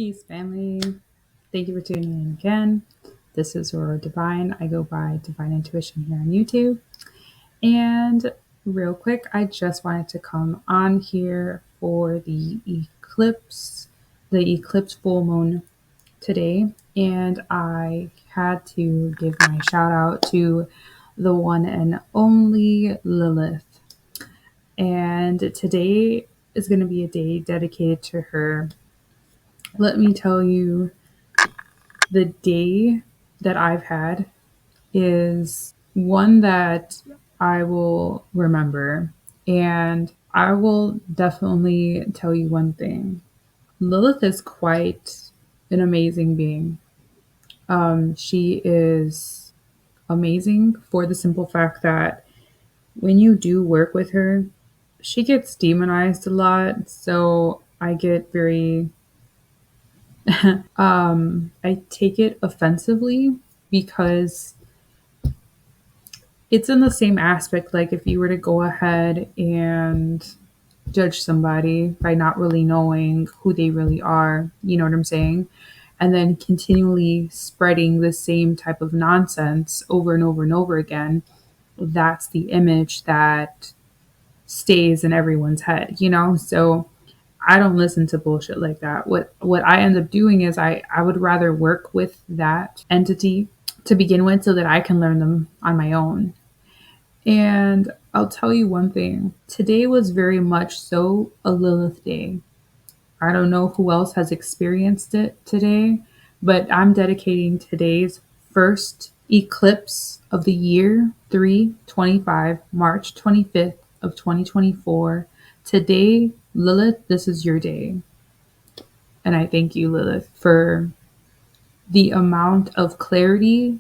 Peace, family. Thank you for tuning in again. This is Aurora Divine. I go by Divine Intuition here on YouTube. And real quick, I just wanted to come on here for the eclipse full moon today. And I had to give my shout out to the one and only Lilith. And today is going to be a day dedicated to her. Let me tell you, the day that I've had is one that I will remember. And I will definitely tell you one thing. Lilith is quite an amazing being. She is amazing for the simple fact that when you do work with her, she gets demonized a lot. So I get very I take it offensively because it's in the same aspect. Like if you were to go ahead and judge somebody by not really knowing who they really are, you know what I'm saying? And then continually spreading the same type of nonsense over and over and over again, that's the image that stays in everyone's head, you know? So I don't listen to bullshit like that. What I end up doing is I would rather work with that entity to begin with so that I can learn them on my own. And I'll tell you one thing. Today was very much so a Lilith day. I don't know who else has experienced it today, but I'm dedicating today's first eclipse of the year 3/25, March 25th of 2024. Today, Lilith, this is your day. And I thank you, Lilith, for the amount of clarity,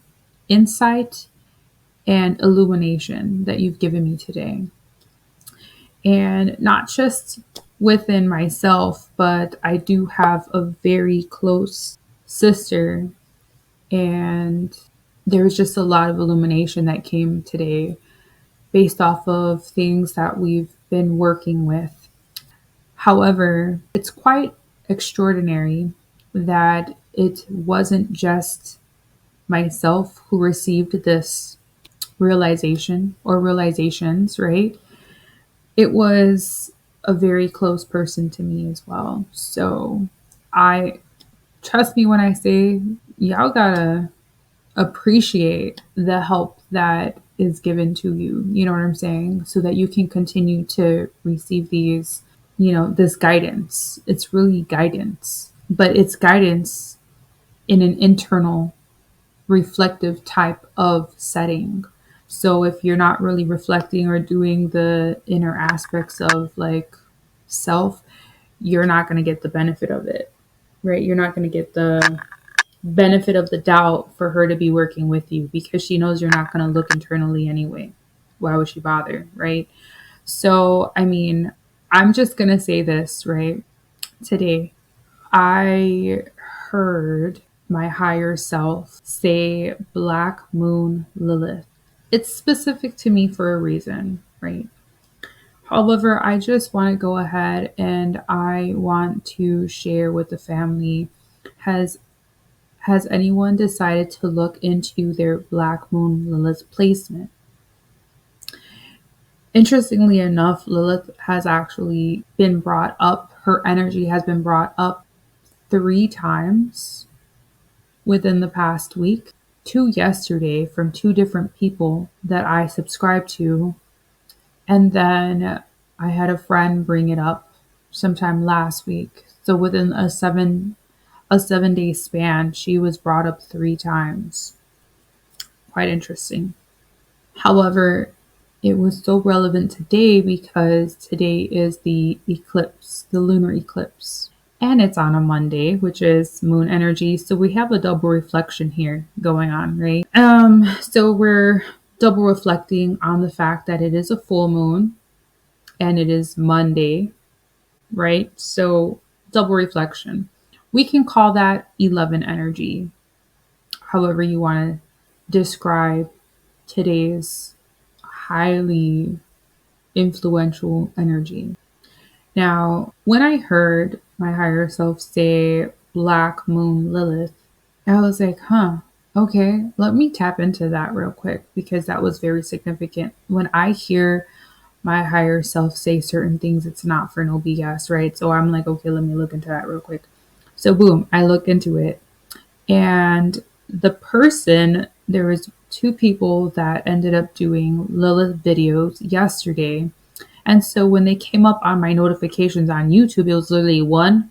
insight, and illumination that you've given me today. And not just within myself, but I do have a very close sister, and there was just a lot of illumination that came today based off of things that we've been working with. However, it's quite extraordinary that it wasn't just myself who received this realization or realizations, right? It was a very close person to me as well. So I trust me when I say y'all gotta appreciate the help that is given to you. You know what I'm saying? So that you can continue to receive these, this guidance. It's really guidance, but it's guidance in an internal reflective type of setting. So if you're not really reflecting or doing the inner aspects of like self, you're not going to get the benefit of it, right? You're not going to get the benefit of the doubt for her to be working with you because she knows you're not going to look internally anyway. Why would she bother, right? So, I mean, I'm just going to say this, right? Today, I heard my higher self say Black Moon Lilith. It's specific to me for a reason, right? However, I just want to go ahead and I want to share with the family. Has anyone decided to look into their Black Moon Lilith placement? Interestingly enough, Lilith has actually been brought up. Her energy has been brought up 3 times within the past week. 2 yesterday from 2 different people that I subscribe to. And then I had a friend bring it up sometime last week. So within a 7-day span, she was brought up 3 times. Quite interesting. However, it was so relevant today because today is the eclipse, the lunar eclipse. And it's on a Monday, which is moon energy. So we have a double reflection here going on, right? So we're double reflecting on the fact that it is a full moon and it is Monday, right? So double reflection. We can call that 11 energy, however you want to describe today's highly influential energy. Now, when I heard my higher self say Black Moon Lilith. I was like, huh, okay, let me tap into that real quick because that was very significant. When I hear my higher self say certain things, it's not for no BS, right? So I'm like, okay, let me look into that real quick. So boom, I looked into it. And the person, there was two people that ended up doing Lilith videos yesterday. And so when they came up on my notifications on YouTube, it was literally one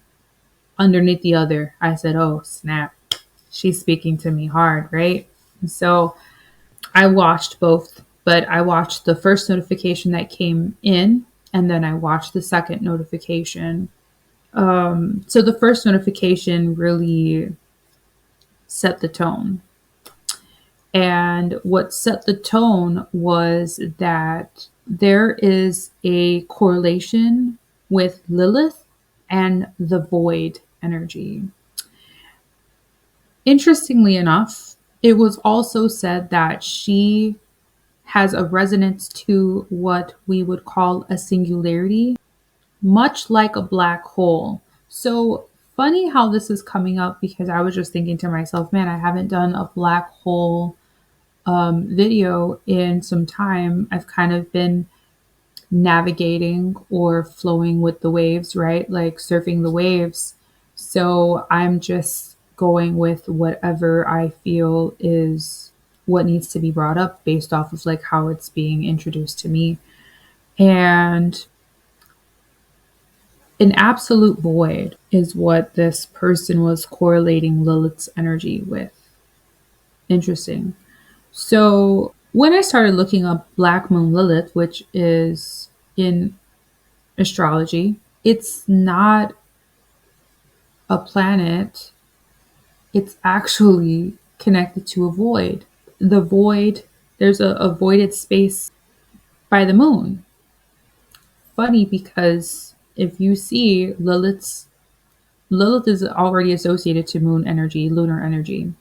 underneath the other. I said, oh, snap. She's speaking to me hard, right? So I watched both, but I watched the first notification that came in, and then I watched the second notification. So the first notification really set the tone. And what set the tone was that there is a correlation with Lilith and the void energy. Interestingly enough, it was also said that she has a resonance to what we would call a singularity, much like a black hole. So funny how this is coming up because I was just thinking to myself, man, I haven't done a black hole video in some time. I've kind of been navigating or flowing with the waves, right? Like surfing the waves. So I'm just going with whatever I feel is what needs to be brought up based off of like how it's being introduced to me. And an absolute void is what this person was correlating Lilith's energy with. Interesting. So when I started looking up Black Moon Lilith, which is in astrology, it's not a planet, it's actually connected to a void. The void, there's a voided space by the moon. Funny because if you see Lilith is already associated to moon energy, lunar energy.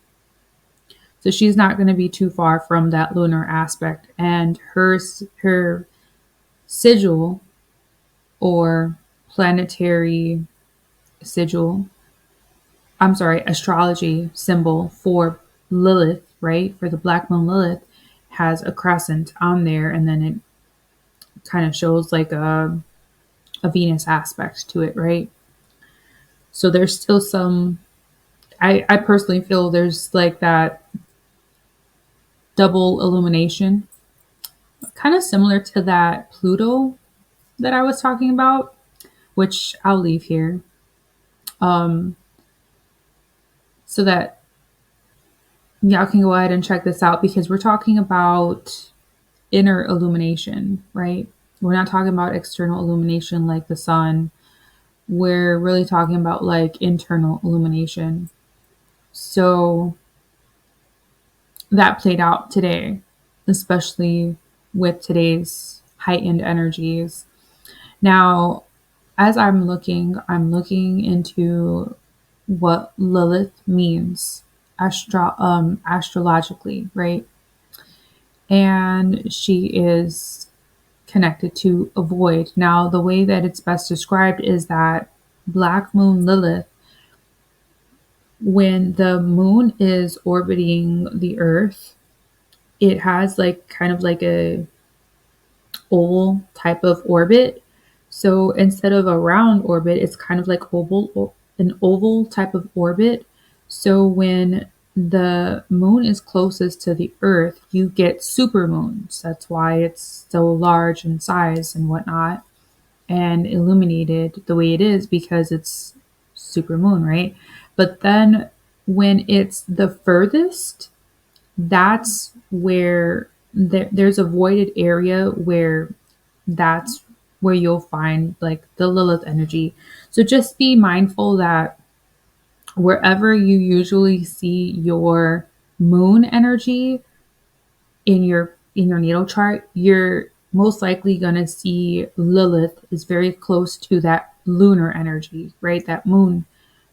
So she's not going to be too far from that lunar aspect. And her sigil or planetary sigil, I'm sorry, astrology symbol for Lilith, right? For the Black Moon Lilith has a crescent on there, and then it kind of shows like a Venus aspect to it, right? So there's still some, I personally feel there's like that double illumination, kind of similar to that Pluto that I was talking about, which I'll leave here. So that y'all can go ahead and check this out because we're talking about inner illumination, right? We're not talking about external illumination like the sun. We're really talking about like internal illumination. So that played out today, especially with today's heightened energies. Now, as I'm looking into what Lilith means astrologically, right? And she is connected to a void. Now, the way that it's best described is that Black Moon Lilith, when the moon is orbiting the earth, it has like kind of like a oval type of orbit. So instead of a round orbit, it's kind of like an oval type of orbit. So when the moon is closest to the earth, you get supermoons. That's why it's so large in size and whatnot and illuminated the way it is because it's supermoon, right? But then when it's the furthest, that's where there's a voided area where that's where you'll find like the Lilith energy. So just be mindful that wherever you usually see your moon energy in your natal chart, you're most likely going to see Lilith is very close to that lunar energy, right? That moon.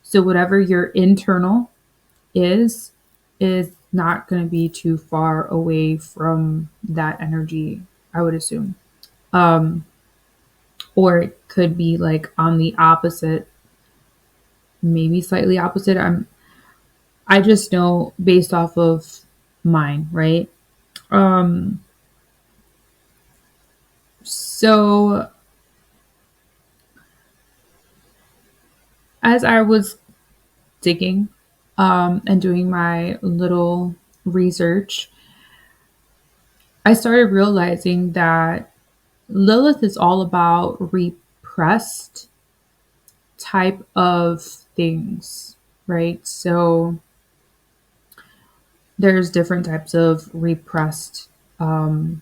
So whatever your internal is not going to be too far away from that energy, I would assume. Or it could be like on the opposite maybe slightly opposite. I just know based off of mine, right? Um, so as I was digging and doing my little research, I started realizing that Lilith is all about repressed type of things, right? So there's different types of repressed um,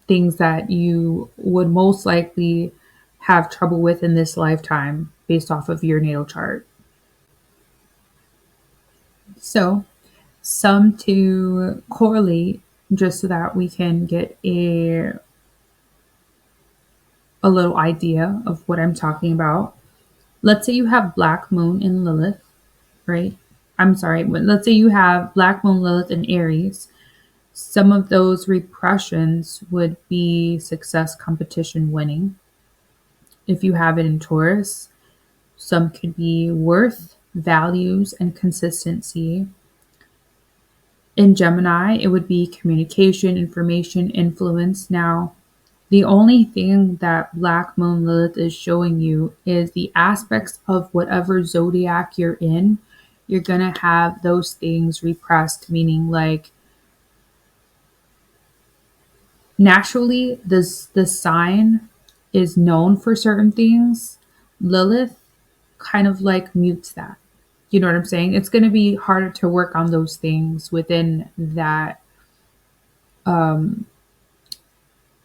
things that you would most likely have trouble with in this lifetime based off of your natal chart. So, some to correlate just so that we can get a little idea of what I'm talking about. Let's say you have Black Moon in Lilith, right? I'm sorry, but let's say you have Black Moon, Lilith, and Aries. Some of those repressions would be success, competition, winning. If you have it in Taurus, some could be worth, values, and consistency. In Gemini, it would be communication, information, influence. Now, the only thing that Black Moon Lilith is showing you is the aspects of whatever zodiac you're in. You're going to have those things repressed, meaning like naturally the sign is known for certain things. Lilith kind of like mutes that. You know what I'm saying? It's going to be harder to work on those things um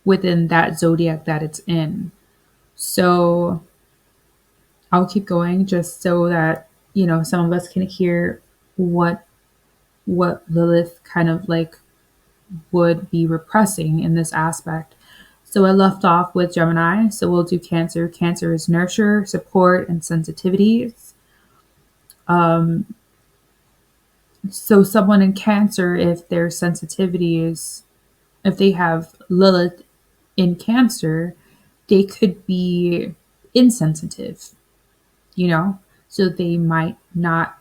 within that zodiac that it's in. So I'll keep going just so that some of us can hear what Lilith kind of like would be repressing in this aspect. So I left off with Gemini, so we'll do Cancer. Cancer is nurture, support, and sensitivities. So someone in Cancer, if their sensitivities, if they have Lilith in Cancer, they could be insensitive, you know? So they might not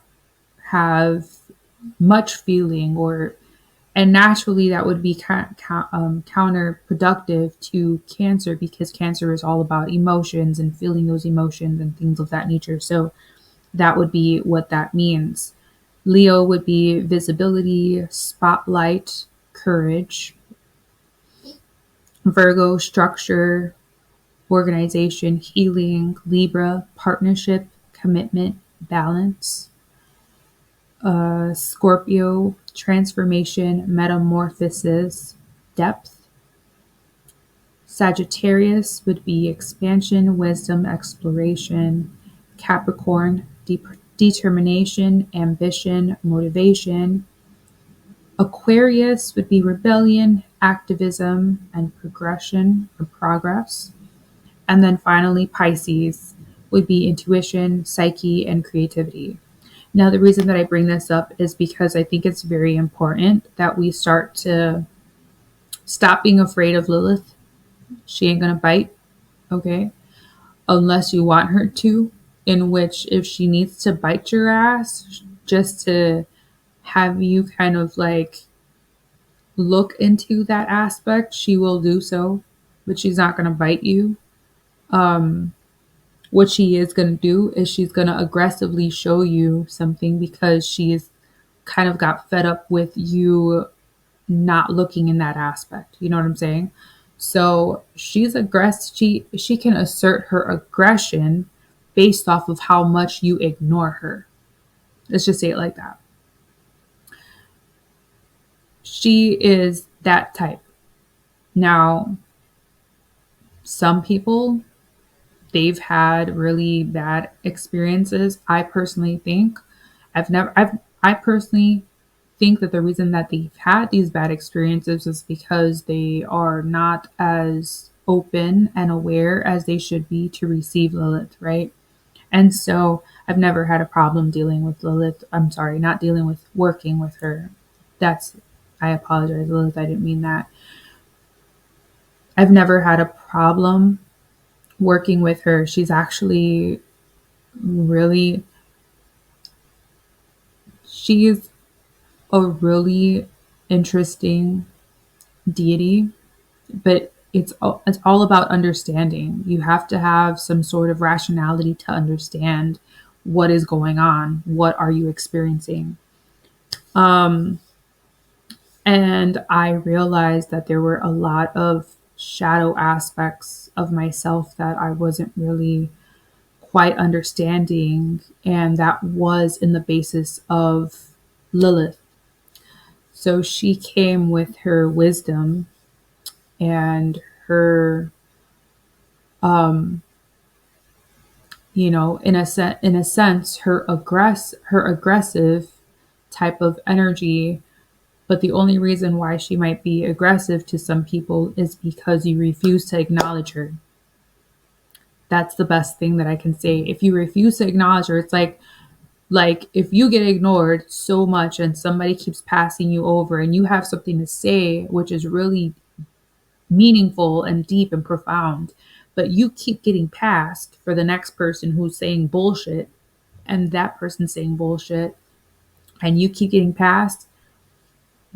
have much feeling, and naturally that would be counterproductive to Cancer, because Cancer is all about emotions and feeling those emotions and things of that nature. So that would be what that means. Leo would be visibility, spotlight, courage. Virgo, structure, organization, healing. Libra, partnership, commitment, balance. Scorpio, transformation, metamorphosis, depth. Sagittarius would be expansion, wisdom, exploration. Capricorn, determination, ambition, motivation. Aquarius would be rebellion, activism, and progression or progress. And then finally, Pisces would be intuition, psyche, and creativity. Now, the reason that I bring this up is because I think it's very important that we start to stop being afraid of Lilith. She ain't going to bite, okay? Unless you want her to, in which if she needs to bite your ass just to have you kind of like look into that aspect, she will do so, but she's not going to bite you. What she is going to do is she's going to aggressively show you something because she is kind of got fed up with you not looking in that aspect. You know what I'm saying? So she's aggressive. She can assert her aggression based off of how much you ignore her. Let's just say it like that. She is that type. Now, some people, they've had really bad experiences. I personally think I personally think that the reason that they've had these bad experiences is because they are not as open and aware as they should be to receive Lilith, right? And so I've never had a problem dealing with Lilith. I'm sorry, not dealing with working with her. I apologize, Lilith. I didn't mean that. I've never had a problem working with her. She's actually really, she is a really interesting deity, but it's all about understanding. You have to have some sort of rationality to understand what is going on. What are you experiencing? Um, and I realized that there were a lot of shadow aspects of myself that I wasn't really quite understanding, and that was in the basis of Lilith. So she came with her wisdom and her, um, in a sense, her aggressive type of energy. But the only reason why she might be aggressive to some people is because you refuse to acknowledge her. That's the best thing that I can say. If you refuse to acknowledge her, it's like if you get ignored so much and somebody keeps passing you over and you have something to say which is really meaningful and deep and profound, but you keep getting passed for the next person who's saying bullshit, and that person's saying bullshit, and you keep getting passed,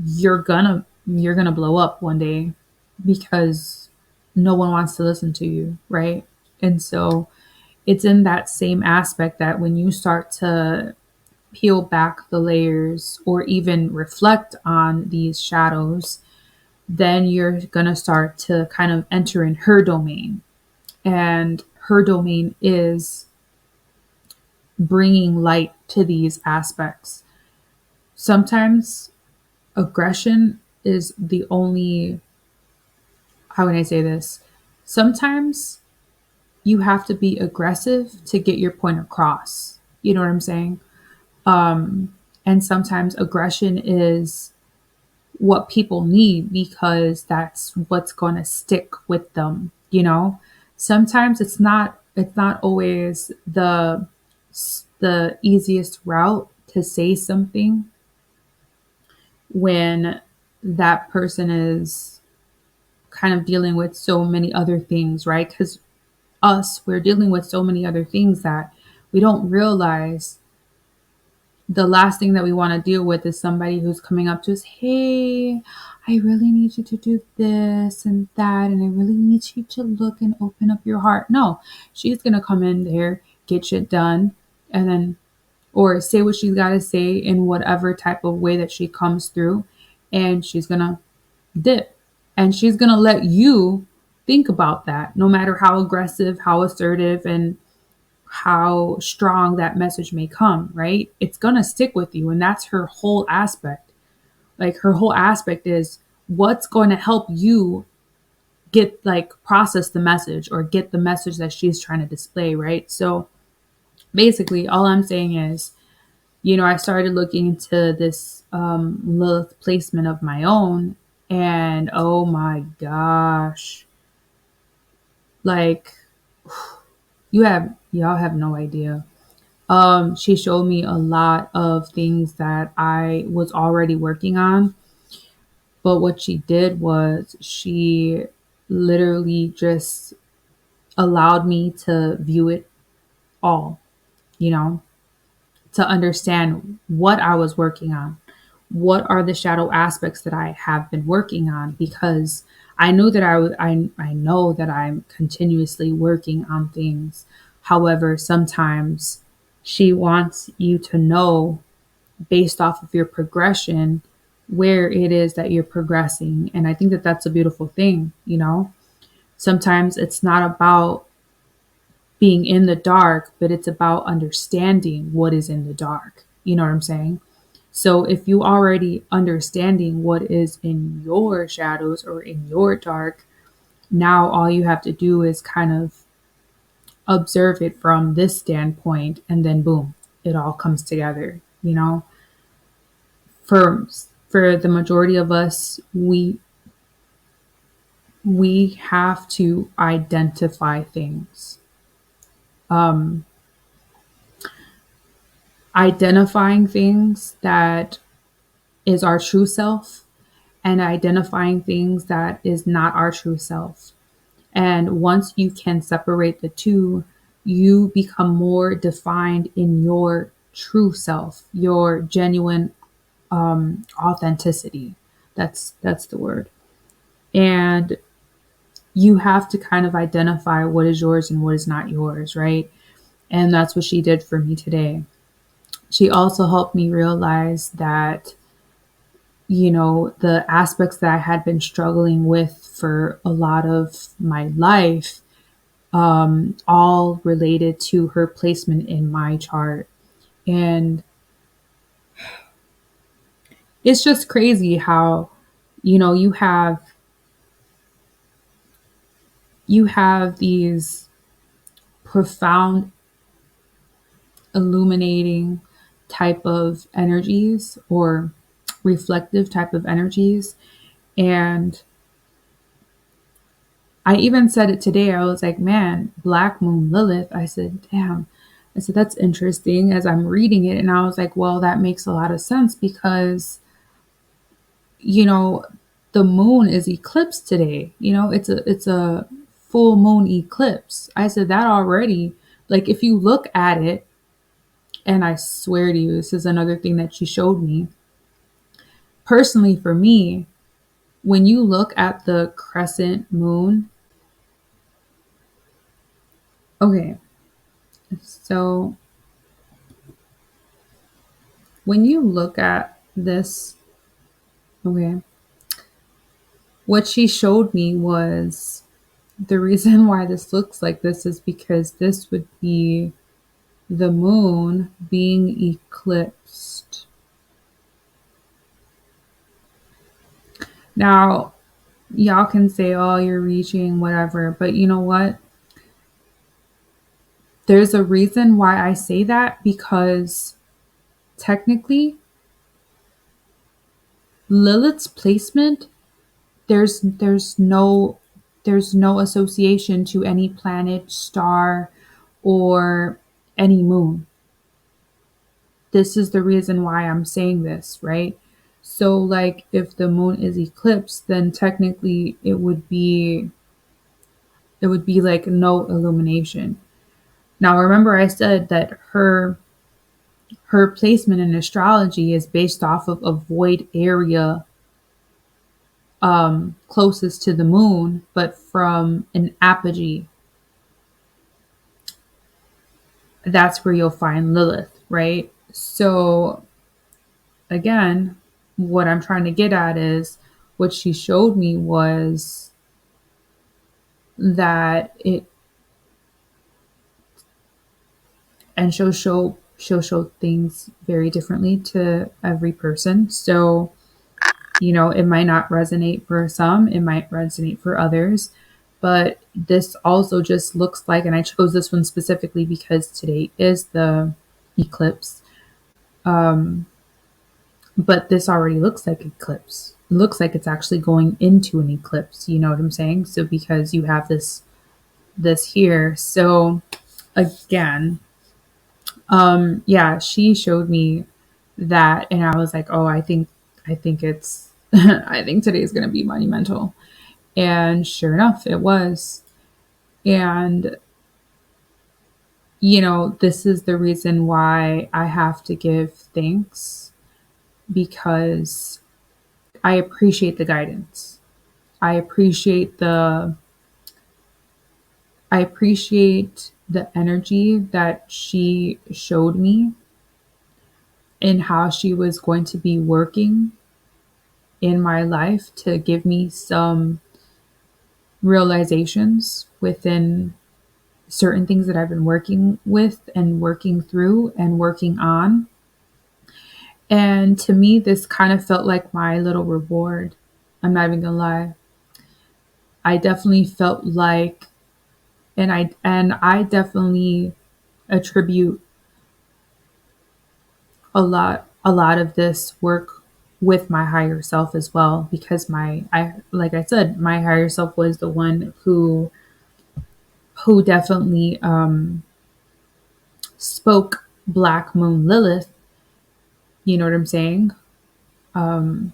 you're gonna blow up one day because no one wants to listen to you, right? And so it's in that same aspect that when you start to peel back the layers or even reflect on these shadows, then you're going to start to kind of enter in her domain. And her domain is bringing light to these aspects. Sometimes aggression is the only, how can I say this? Sometimes you have to be aggressive to get your point across. You know what I'm saying? And sometimes aggression is what people need because that's what's going to stick with them, you know. Sometimes it's not always the easiest route to say something when that person is kind of dealing with so many other things, right? Because we're dealing with so many other things that we don't realize. The last thing that we want to deal with is somebody who's coming up to us, hey, I really need you to do this and that, and I really need you to look and open up your heart. No, she's going to come in there, get shit done, and then, or say what she's got to say in whatever type of way that she comes through, and she's going to dip. And she's going to let you think about that, no matter how aggressive, how assertive, and how strong that message may come, right? It's going to stick with you. And that's her whole aspect. Like her whole aspect is what's going to help you get like process the message or get the message that she's trying to display, right? So basically, all I'm saying is, I started looking into this Lilith placement of my own, and oh my gosh, like y'all have no idea. She showed me a lot of things that I was already working on. But what she did was she literally just allowed me to view it all, you know, to understand what I was working on. What are the shadow aspects that I have been working on? Because I know that I know that I'm continuously working on things. However, sometimes she wants you to know based off of your progression where it is that you're progressing. And I think that that's a beautiful thing, you know? Sometimes it's not about being in the dark, but it's about understanding what is in the dark. You know what I'm saying? So if you already understanding what is in your shadows or in your dark, now all you have to do is kind of observe it from this standpoint and then boom, it all comes together, you know? For for the majority of us, we have to identify things. Um, Identifying things that is our true self and identifying things that is not our true self. And once you can separate the two, you become more defined in your true self, your genuine authenticity. That's the word. And you have to kind of identify what is yours and what is not yours, right? And that's what she did for me today. She also helped me realize that, the aspects that I had been struggling with for a lot of my life, all related to her placement in my chart. And it's just crazy how, you have these profound, illuminating type of energies, or reflective type of energies. And I even said it today. I was like, man, Black Moon Lilith. I said, damn. I said, that's interesting as I'm reading it. And I was like, well, that makes a lot of sense because, you know, the moon is eclipsed today. It's a full moon eclipse. I said that already. Like, if you look at it, and I swear to you, this is another thing that she showed me. Personally, for me, when you look at the crescent moon, okay, so when you look at this, okay, what she showed me was the reason why this looks like this is because this would be the moon being eclipsed. Now, y'all can say, oh, you're reaching, whatever, but you know what? There's a reason why I say that, because technically, Lilith's placement, there's no association to any planet, star, or any moon. This is the reason why I'm saying this, right? So, like, if the moon is eclipsed, then technically it would be like no illumination. Now, remember I said that her placement in astrology is based off of a void area closest to the moon, but from an apogee. That's where you'll find Lilith, right? So, again, what I'm trying to get at is what she showed me was that it, and she'll show things very differently to every person. So, it might not resonate for some, it might resonate for others. But this also just looks like, and I chose this one specifically because today is the eclipse. But this already looks like eclipse. It looks like it's actually going into an eclipse. You know what I'm saying? So because you have this here. So again, yeah, she showed me that, and I was like, oh, I think it's I think today is going to be monumental. And sure enough, it was. And this is the reason why I have to give thanks, because I appreciate the guidance. I appreciate the I appreciate the energy that she showed me, and how she was going to be working in my life to give me some realizations within certain things that I've been working with and working through and working on. And to me, this kind of felt like my little reward. I'm not even gonna lie. I definitely felt like, and I definitely attribute a lot of this work with my higher self as well, because like I said, my higher self was the one who definitely spoke Black Moon Lilith. You know what I'm saying? And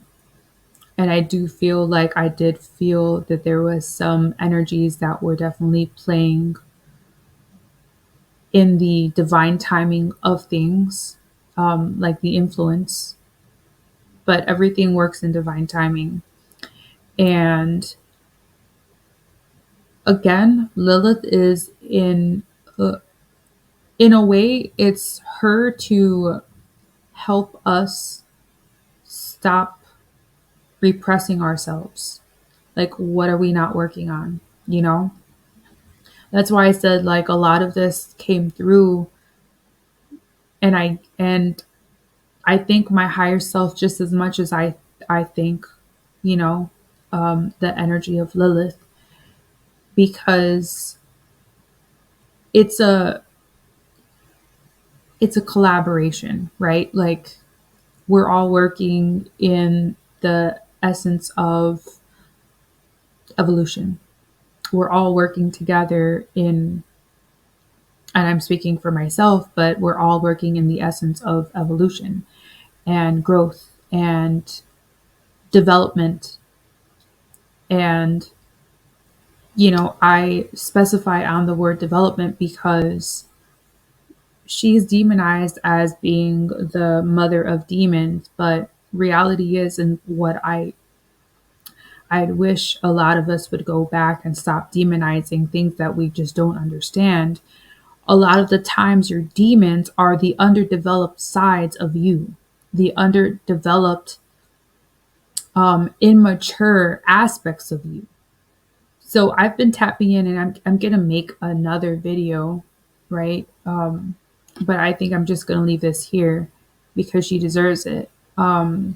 I do feel like I did feel that there was some energies that were definitely playing in the divine timing of things, like the influence, but everything works in divine timing. And again, Lilith is in a way, it's her to help us stop repressing ourselves. Like, what are we not working on? You know? That's why I said, like, a lot of this came through, and I think my higher self just as much as I think, you know, the energy of Lilith, because it's a it's a collaboration, right? Like, we're all working in the essence of evolution. We're all working together in, and I'm speaking for myself, but we're all working in the essence of evolution and growth and development. And, I specify on the word development because she's demonized as being the mother of demons, but reality is, and what I'd wish a lot of us would go back and stop demonizing things that we just don't understand. A lot of the times, your demons are the underdeveloped sides of you, the underdeveloped, immature aspects of you. So I've been tapping in, and I'm gonna make another video, right? But I think I'm just gonna leave this here because she deserves it. But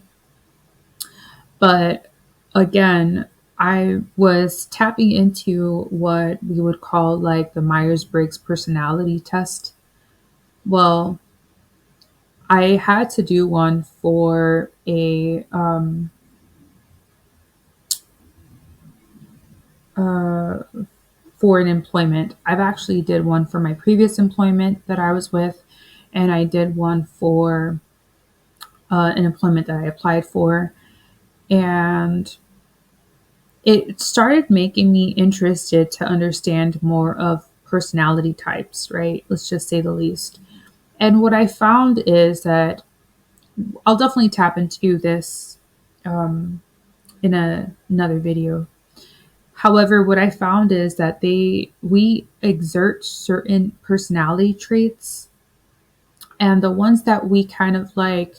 again, I was tapping into what we would call like the Myers-Briggs personality test. Well, I had to do one for an employment. I've actually did one for my previous employment that I was with, and I did one for an employment that I applied for, and it started making me interested to understand more of personality types, right? Let's just say the least. And what I found is that I'll definitely tap into this in another video. However, what I found is that we exert certain personality traits, and the ones that we kind of like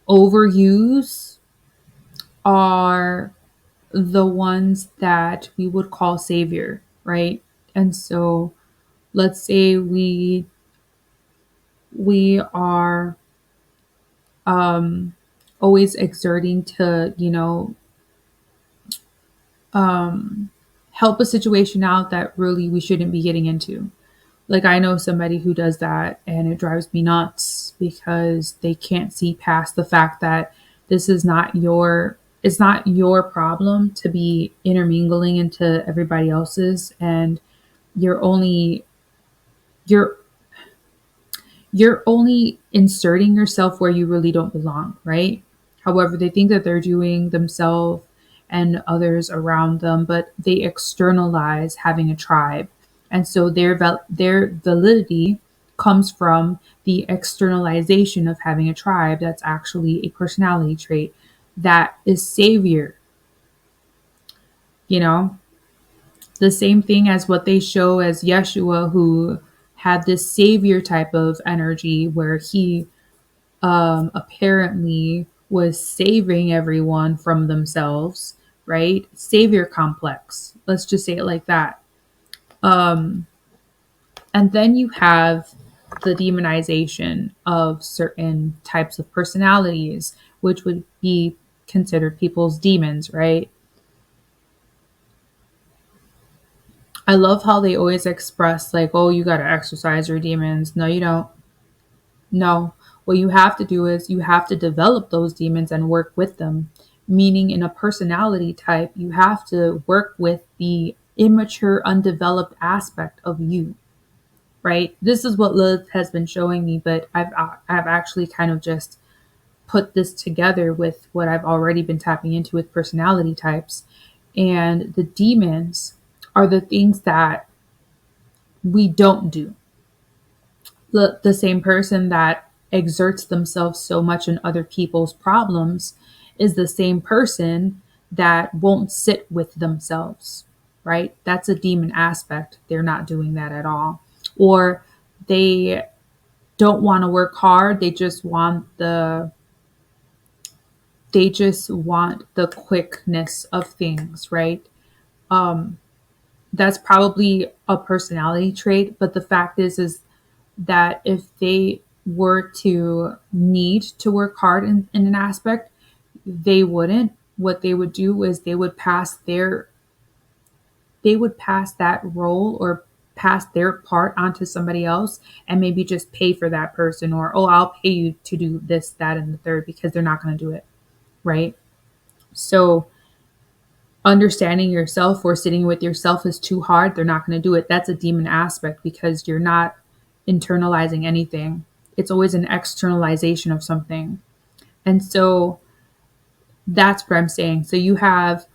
overuse are the ones that we would call savior, right? And so let's say we are always exerting to, help a situation out that really we shouldn't be getting into. Like, I know somebody who does that, and it drives me nuts because they can't see past the fact that this is not your it's not your problem to be intermingling into everybody else's, and you're only you're you're only inserting yourself where you really don't belong, right? However, they think that they're doing themselves and others around them, but they externalize having a tribe. And so their validity comes from the externalization of having a tribe. That's actually a personality trait that is savior, you know? The same thing as what they show as Yeshua, who had this savior type of energy where he apparently was saving everyone from themselves, right? Savior complex. Let's just say it like that. And then you have the demonization of certain types of personalities, which would be considered people's demons, right? I love how they always express, like, oh, you got to exercise your demons. No, you don't. No. What you have to do is you have to develop those demons and work with them. Meaning, in a personality type, you have to work with the immature, undeveloped aspect of you, right? This is what Lilith has been showing me, but I've actually kind of just put this together with what I've already been tapping into with personality types. And the demons are the things that we don't do. the same person that exerts themselves so much in other people's problems is the same person that won't sit with themselves, right? That's a demon aspect. They're not doing that at all. Or they don't want to work hard. They just want the quickness of things, right? That's probably a personality trait, but the fact is that if they were to need to work hard in an aspect, they wouldn't. What they would do is they would pass that role or pass their part onto somebody else and maybe just pay for that person, or, oh, I'll pay you to do this, that, and the third, because they're not going to do it, right? So understanding yourself or sitting with yourself is too hard, they're not going to do it. That's a demon aspect because you're not internalizing anything. It's always an externalization of something. And so that's what I'm saying. So you have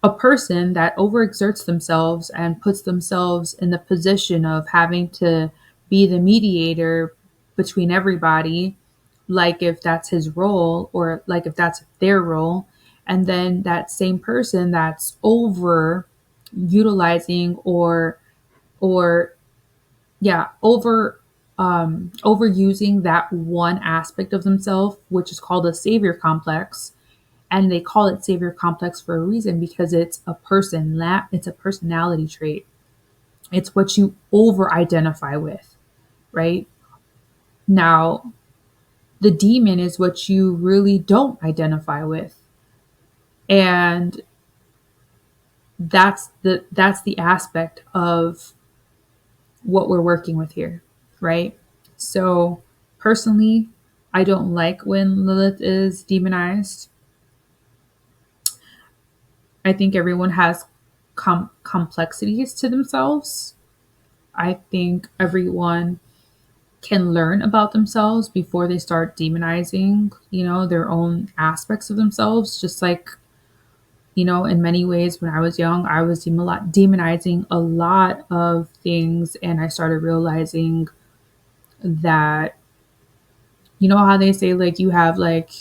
a person that overexerts themselves and puts themselves in the position of having to be the mediator between everybody, like if that's his role or like if that's their role. And then that same person that's over utilizing or yeah, overusing that one aspect of themselves, which is called a savior complex. And they call it savior complex for a reason, because it's it's a personality trait. It's what you over identify with, right? Now, the demon is what you really don't identify with. And that's the aspect of what we're working with here, right? So personally, I don't like when Lilith is demonized. I think everyone has complexities to themselves. I think everyone can learn about themselves before they start demonizing, their own aspects of themselves. Just like, in many ways, when I was young, I was demonizing a lot of things, and I started realizing that, how they say, like, you have like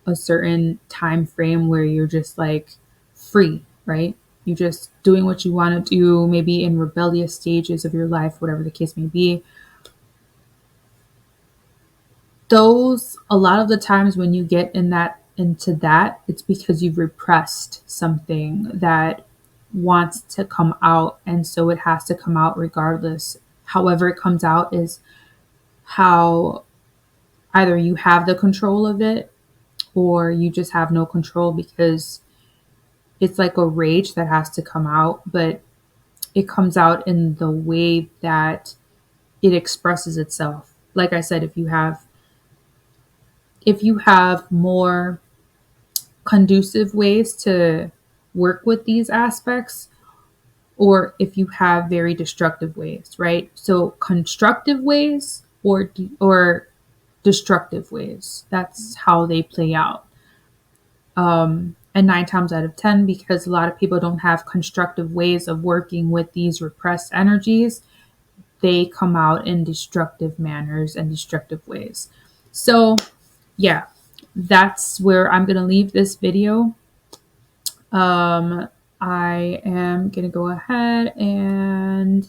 a certain time frame where you're just like free, right? You're just doing what you want to do, maybe in rebellious stages of your life, whatever the case may be. Those, a lot of the times when you get into that, it's because you've repressed something that wants to come out, and so it has to come out regardless. However it comes out is how either you have the control of it or you just have no control, because it's like a rage that has to come out, but it comes out in the way that it expresses itself. Like I said, if you have more conducive ways to work with these aspects, or if you have very destructive ways, right? So constructive ways or destructive ways. That's how they play out. And 9 times out of 10, because a lot of people don't have constructive ways of working with these repressed energies, they come out in destructive manners and destructive ways. So, yeah, that's where I'm going to leave this video. I am going to go ahead and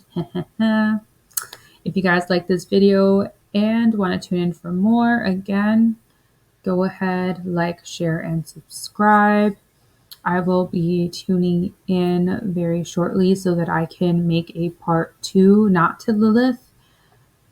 if you guys like this video and want to tune in for more, again, go ahead, like, share, and subscribe. I will be tuning in very shortly so that I can make a part 2, not to Lilith.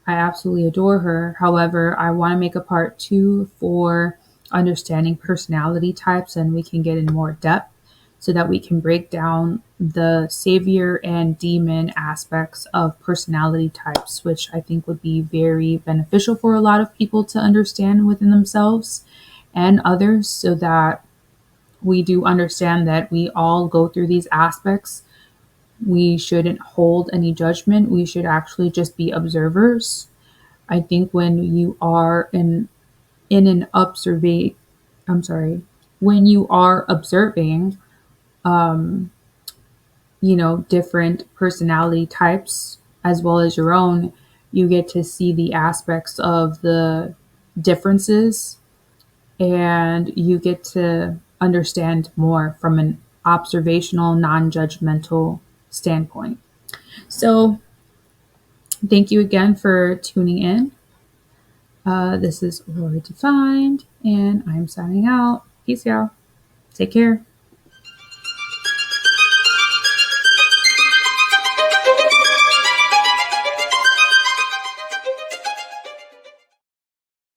I absolutely adore her. However, I want to make a part 2 for understanding personality types, and we can get in more depth so that we can break down the savior and demon aspects of personality types, which I think would be very beneficial for a lot of people to understand within themselves and others, so that we do understand that we all go through these aspects. We shouldn't hold any judgment. We should actually just be observers. I think when you are in an when you are observing, different personality types as well as your own, you get to see the aspects of the differences, and you get to understand more from an observational, non-judgmental standpoint. So thank you again for tuning in. This is Aurora Defined, and I'm signing out. Peace, y'all. Take care.